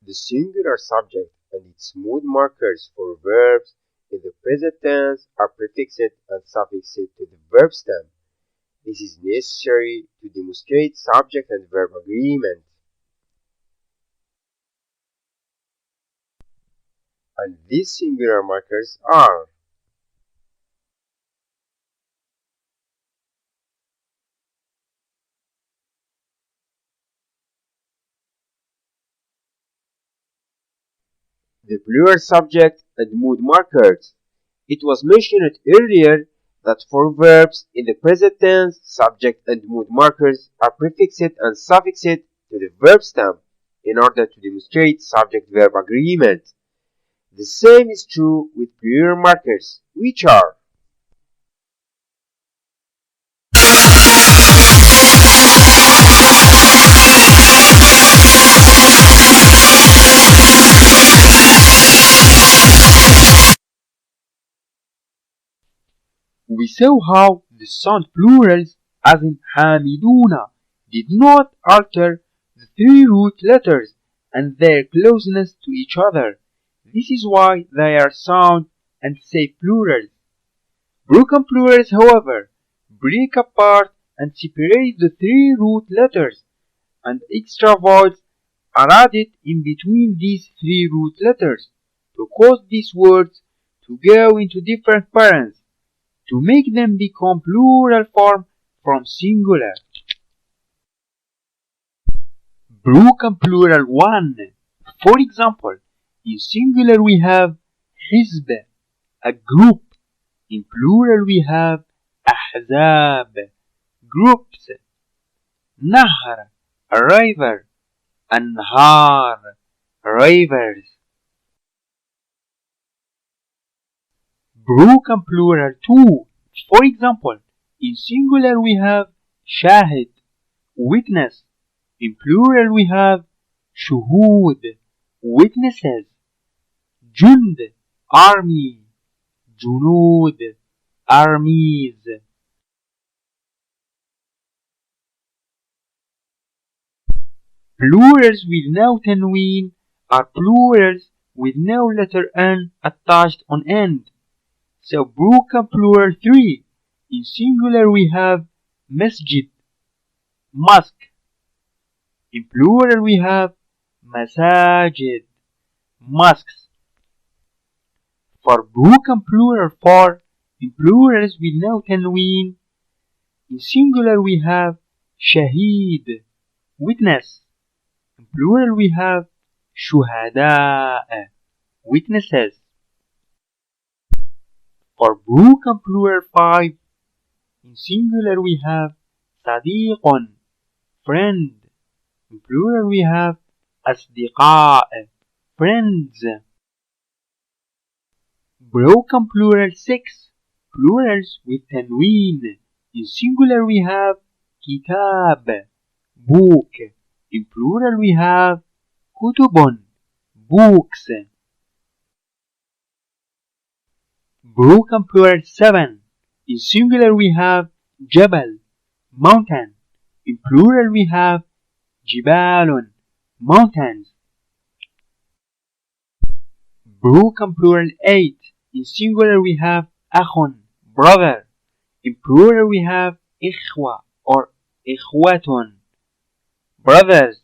The singular subject and its mood markers for verbs in the present tense are prefixed and suffixed to the verb stem. This is necessary to demonstrate subject and verb agreement. And these singular markers are the plural subject and mood markers. It was mentioned earlier that for verbs in the present tense, subject and mood markers are prefixed and suffixed to the verb stem in order to demonstrate subject-verb agreement. The same is true with plural markers, which are We saw how the sound plurals, as in Hamiduna, did not alter the three root letters and their closeness to each other. This is why they are sound and safe plurals. Broken plurals, however, break apart and separate the three root letters, and extra vowels are added in between these three root letters to cause these words to go into different parents, to make them become plural form from singular. Broken plural 1. For example, in singular we have حزب, a group. In plural we have أحزاب, groups. نهر, a river. أنهار, rivers. Broken plural 2. For example, in singular we have شاهد, witness. In plural we have شهود, witnesses. جند, army. جنود, armies. Plurals with no tanween are plurals with no letter N attached on end. So broken plural 3. In singular we have masjid, mosque. In plural we have masajid, mosques. For broken plural 4, in plurals with no tanween, in singular we have shaheed, witness. In plural we have shuhada, witnesses. For broken plural 5, in singular we have صديق, friend. In plural we have أصدقاء, friends. Broken plural 6, plurals with tanween. In singular we have كتاب, book. In plural we have كتب, books. Broken plural 7. In singular we have جبل, mountain. In plural we have جبال, mountains. Broken plural 8. In singular we have أخ, brother. In plural we have إخوة or إخوة, brothers.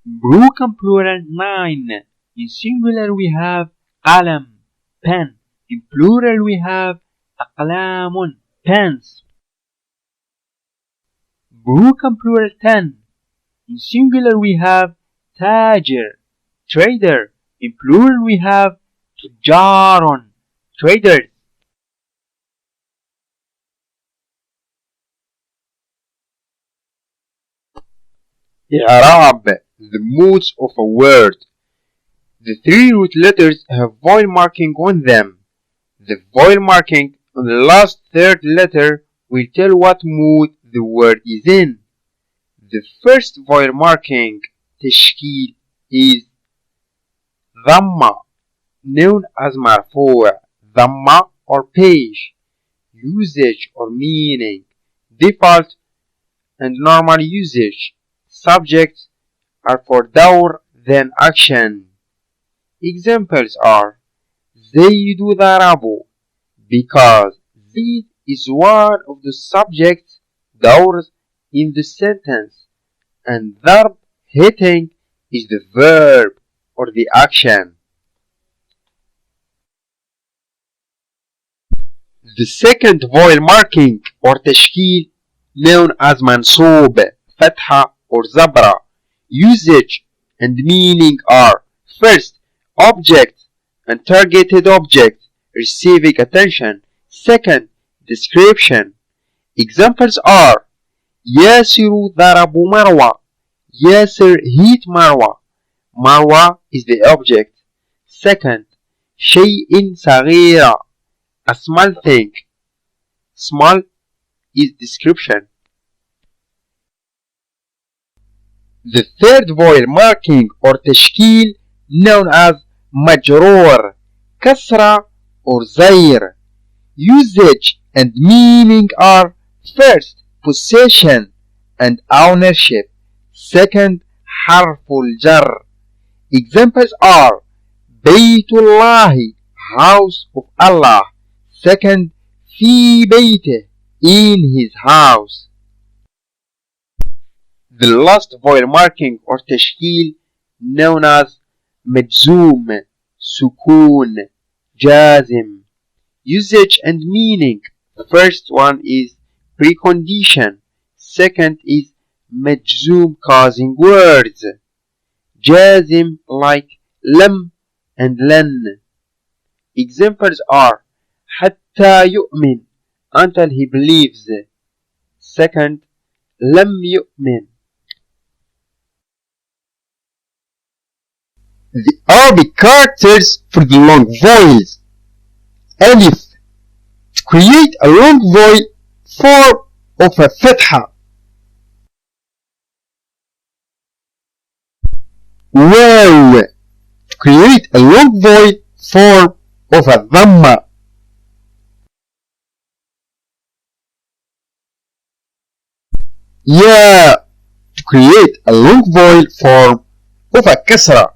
Broken plural 9. In singular we have قلم, pen. In plural we have أقلام, pens. Broken plural 10. In singular we have تاجر, trader. In plural we have تجار, traders. إعراب, the moods of a word. The three root letters have vowel marking on them. The vowel marking on the last third letter will tell what mood the word is in. The first vowel marking, تشكيل, is ضمة, known as مرفوع, ضمة or page, usage or meaning, default and normal usage, subject are for دور than action. Examples are زيد ضربوا because this is one of the subjects دورs in the sentence and ضرب hitting is the verb or the action. The second vowel marking or تشكيل known as منصوب فتحة or زبرة. Usage and meaning are first, object and targeted object receiving attention. Second, description. Examples are ياسر ضرب مروة. ياسر hit مروة. مروة is the object. Second, شيء صغيرة. A small thing. Small is description. The third vowel marking or تشكيل known as مجرور كسرة or زير. Usage and meaning are first, possession and ownership. Second, حرف الجر. Examples are بيت الله house of Allah. Second, في بيته in his house. The last vowel marking or تشكيل known as مجزوم سكون جازم. Usage and meaning. First one is precondition. Second is مجزوم causing words. جازم like لم and لن. Examples are حتى يؤمن until he believes. Second, لم يؤمن. The Arabic characters for the long vowels. ألف. To create a long vowel form of a فتحة. واو. To create a long vowel form of a ضمة. يا. To create a long vowel form of a كسرة.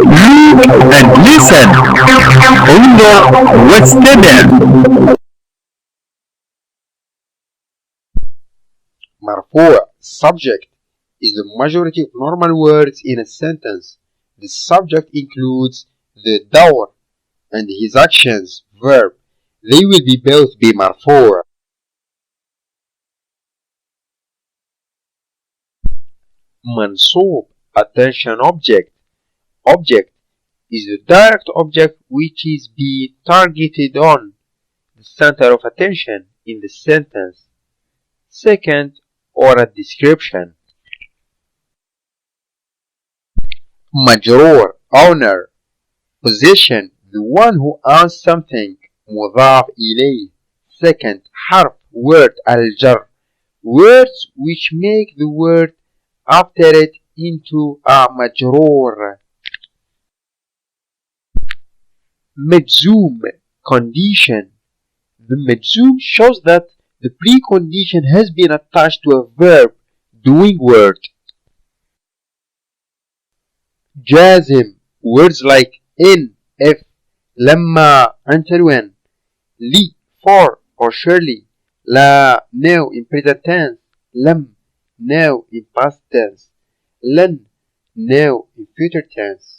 And listen. انظر واستمع. مرفوع subject is the majority of normal words in a sentence. The subject includes the دور and his actions verb. They will be both be مرفوع. منصوب attention object. Object is the direct object which is being targeted on, the center of attention in the sentence. Second, or a description. مجرور owner. Possession the one who owns something. مضاف إليه. Second, حرف word الجر. Words which make the word after it into a مجرور. مجزوم condition. The مجزوم shows that the precondition has been attached to a verb doing word. جازم words like in, if, لما, until when. لي for or surely. لا now in present tense. لم now in past tense. لن now in future tense.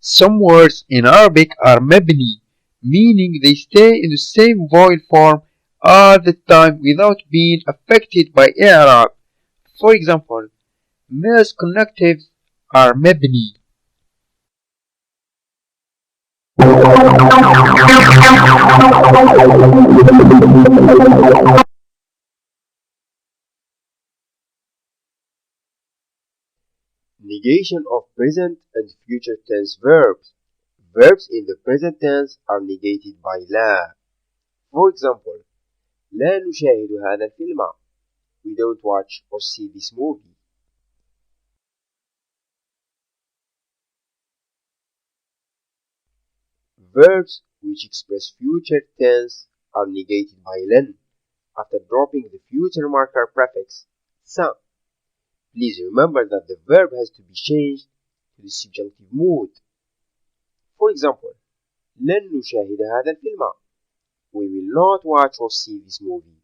Some words in Arabic are mabni, meaning they stay in the same vowel form all the time without being affected by i'rab. For example, most connectives are mabni. Negation of present and future tense verbs. Verbs in the present tense are negated by لا. For example, لا نشاهد هذا الفيلم. We don't watch or see this movie. Verbs which express future tense are negated by len after dropping the future marker prefix sa. Please remember that the verb has to be changed to the subjunctive mood. For example, لن نشاهد هذا الفيلم. We will not watch or see this movie.